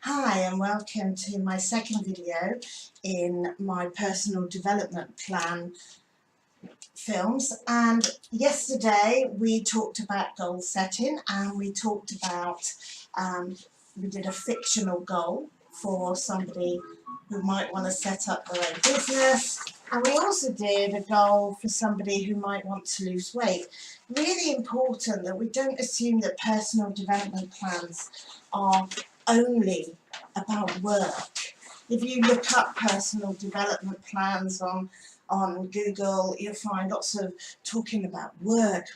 Hi and welcome to my second video in my personal development plan films. And yesterday we talked about goal setting, and we talked about we did a fictional goal for somebody who might want to set up their own business, and we also did a goal for somebody who might want to lose weight. Really important that we don't assume that personal development plans are only about work. If you look up personal development plans on Google, you'll find lots of talking about work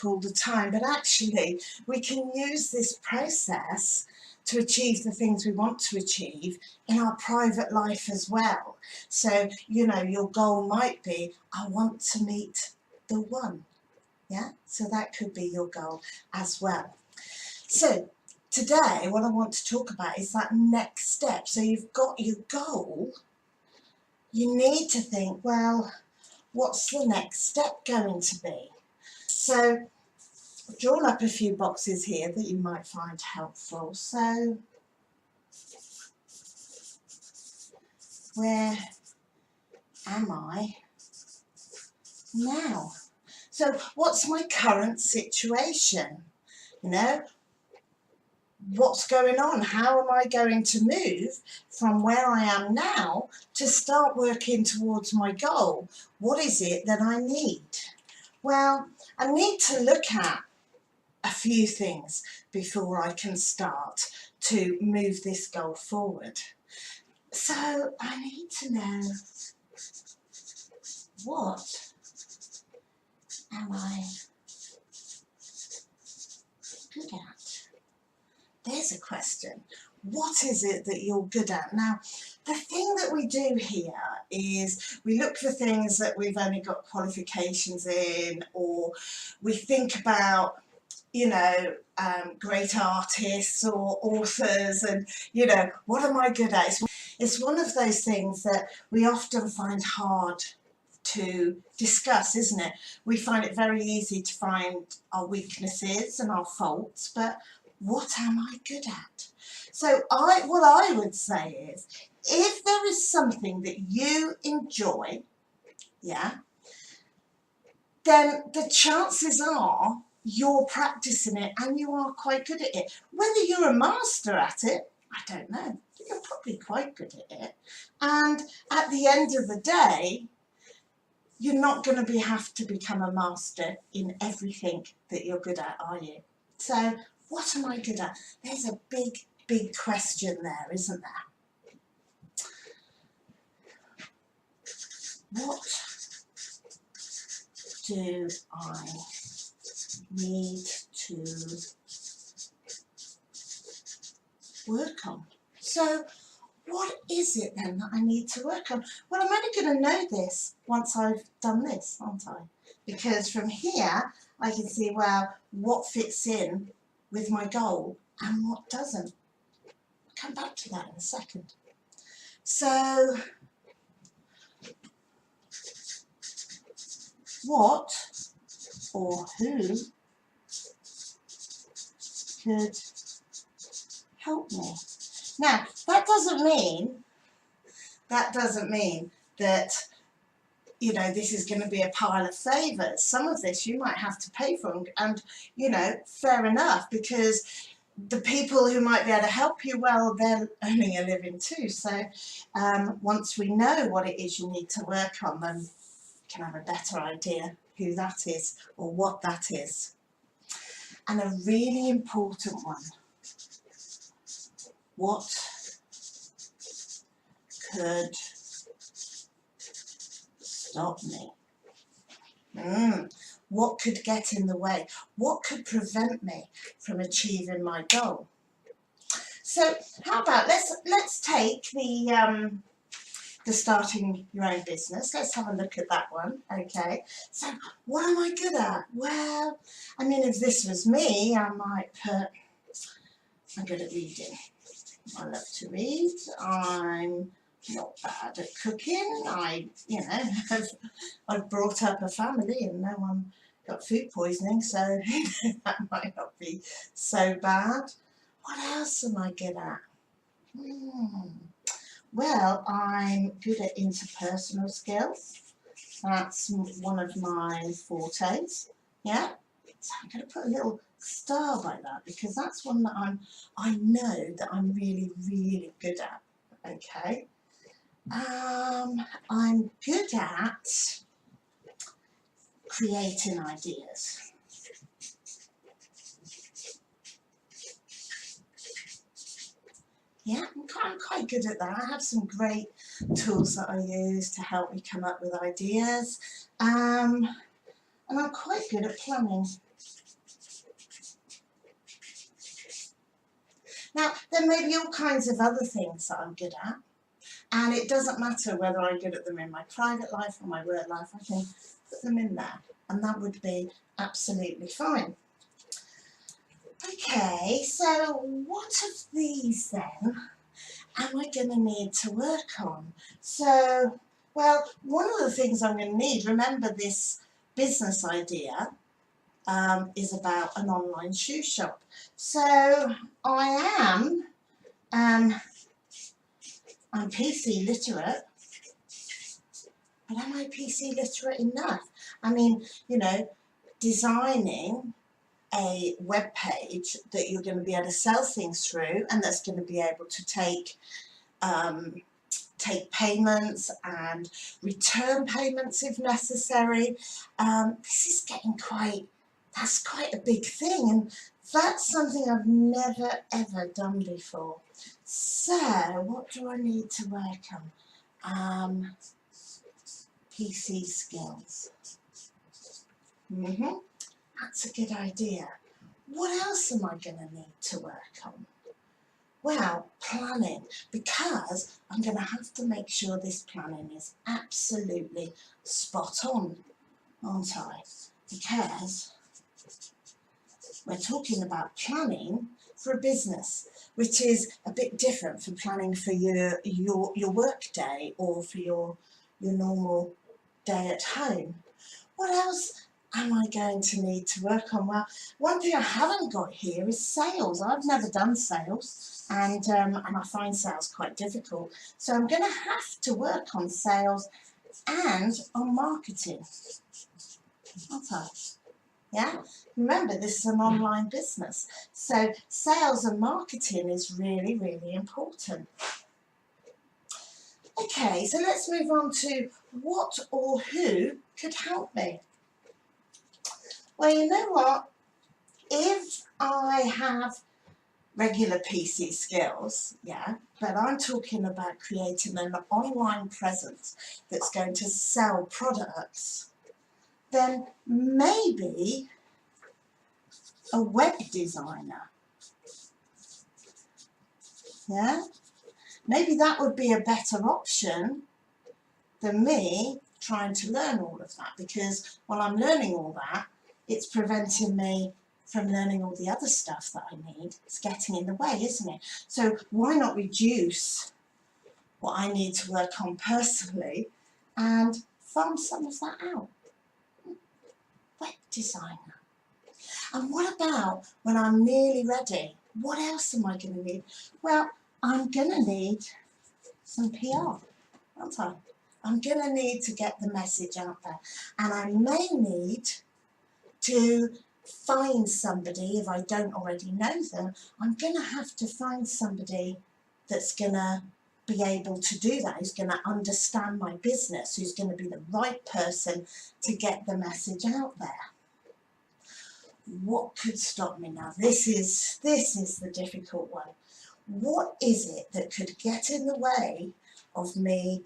all the time. But actually, we can use this process to achieve the things we want to achieve in our private life as well. So, your goal might be, I want to meet the one. Yeah, so that could be your goal as well. So today what I want to talk about is that next step. So you've got your goal, you need to think, well, what's the next step going to be? So I've drawn up a few boxes here that you might find helpful. So where am I now? So what's my current situation? What's going on? How am I going to move from where I am now to start working towards my goal? What is it that I need? Well, I need to look at a few things before I can start to move this goal forward. So I need to know, what am I good at? There's a question. What is it that you're good at? Now, the thing that we do here is we look for things that we've only got qualifications in, or we think about, great artists or authors, and, what am I good at? It's one of those things that we often find hard to discuss, isn't it? We find it very easy to find our weaknesses and our faults, but what am I good at? So what I would say is, if there is something that you enjoy, then the chances are you're practicing it and you are quite good at it. Whether you're a master at it, I don't know. You're probably quite good at it. And at the end of the day, you're not going to have to become a master in everything that you're good at, are you? So what am I good at? There's a big question there, isn't there? What do I need to work on? So what is it then that I need to work on? Well, I'm only going to know this once I've done this, aren't I? Because from here I can see, well, what fits in with my goal and what doesn't. I'll come back to that in a second. So what or who could help me? Now, that doesn't mean that this is going to be a pile of favours. Some of this you might have to pay for, and fair enough, because the people who might be able to help you, well, they're earning a living too. So once we know what it is you need to work on, then we can have a better idea who that is or what that is. And a really important one, what could stop me? What could get in the way? What could prevent me from achieving my goal? So how about let's take the starting your own business. Let's have a look at that one. Okay, so what am I good at? Well, I mean, if this was me, I might put, I'm good at reading. I love to read. I'm not bad at cooking. I've brought up a family and no one got food poisoning, so that might not be so bad. What else am I good at? Well, I'm good at interpersonal skills. That's one of my fortes. Yeah. So I'm going to put a little star by that because that's one that I know that I'm really, really good at. Okay. I'm good at creating ideas. Yeah, I'm quite good at that. I have some great tools that I use to help me come up with ideas. And I'm quite good at planning. Now, there may be all kinds of other things that I'm good at, and it doesn't matter whether I'm good at them in my private life or my work life. I can put them in there, and that would be absolutely fine. Okay, so what of these then am I going to need to work on? So, well, one of the things I'm going to need, remember this business idea is about an online shoe shop. So I'm PC literate, but am I PC literate enough? I mean, you know, designing a web page that you're going to be able to sell things through and that's going to be able to take payments and return payments if necessary. This is getting that's quite a big thing, and that's something I've never ever done before. So what do I need to work on? PC skills. That's a good idea. What else am I going to need to work on? Well, planning, because I'm going to have to make sure this planning is absolutely spot on, aren't I? Because we're talking about planning for a business, which is a bit different from planning for your work day or for your normal day at home. What else am I going to need to work on? Well, one thing I haven't got here is sales. I've never done sales, and I find sales quite difficult. So I'm going to have to work on sales and on marketing, aren't I? Yeah? Remember, this is an online business. So sales and marketing is really, really important. Okay, so let's move on to what or who could help me. Well, you know what? If I have regular PC skills, yeah, but I'm talking about creating an online presence that's going to sell products, then maybe a web designer, yeah? Maybe that would be a better option than me trying to learn all of that, because while I'm learning all that, it's preventing me from learning all the other stuff that I need. It's getting in the way, isn't it? So why not reduce what I need to work on personally and farm some of that out? Web designer. And what about when I'm nearly ready? What else am I going to need? Well, I'm going to need some PR, aren't I? I'm going to need to get the message out there. And I may need to find somebody, if I don't already know them, I'm going to have to find somebody that's going to be able to do that, who's going to understand my business, who's going to be the right person to get the message out there. What could stop me now? This is the difficult one. What is it that could get in the way of me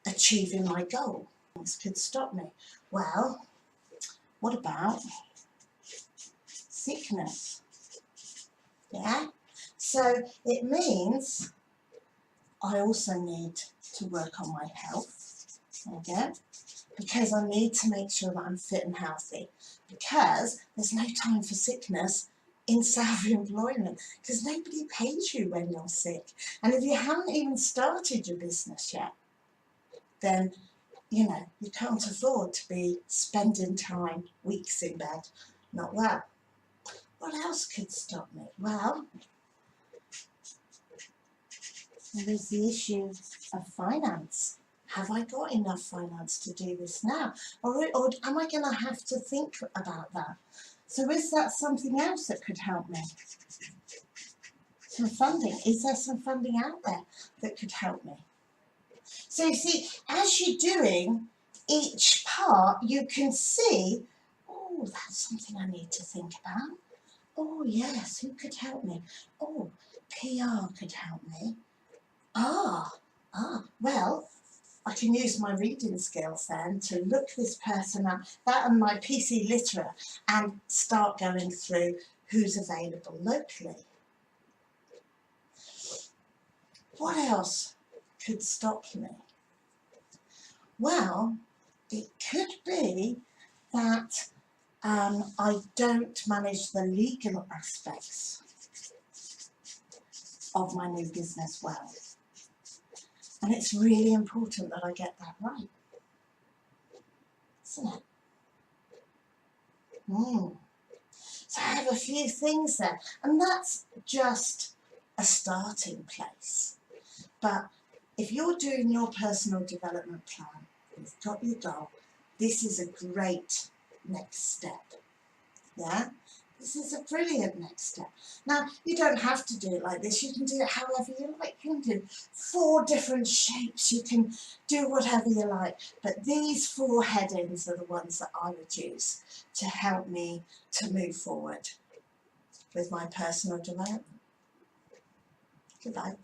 achieving my goal? Things could stop me. Well, what about sickness? Yeah? So it means I also need to work on my health, okay? Because I need to make sure that I'm fit and healthy, because there's no time for sickness in self-employment, because nobody pays you when you're sick. And if you haven't even started your business yet, then, you know, you can't afford to be spending time, weeks in bed, not well. What else could stop me? Well, And there's the issue of finance. Have I got enough finance to do this now? Or am I going to have to think about that? So is that something else that could help me? Some funding. Is there some funding out there that could help me? So you see, as you're doing each part, you can see, oh, that's something I need to think about. Oh, yes, who could help me? Oh, PR could help me. Well, I can use my reading skills then to look this person up, that and my PC Litera, and start going through who's available locally. What else could stop me? Well, it could be that I don't manage the legal aspects of my new business well. And it's really important that I get that right, isn't it? So I have a few things there, and that's just a starting place. But if you're doing your personal development plan, you've got your goal, this is a great next step. Yeah? This is a brilliant next step. Now, you don't have to do it like this. You can do it however you like. You can do 4 different shapes. You can do whatever you like. But these 4 headings are the ones that I would use to help me to move forward with my personal development. Goodbye.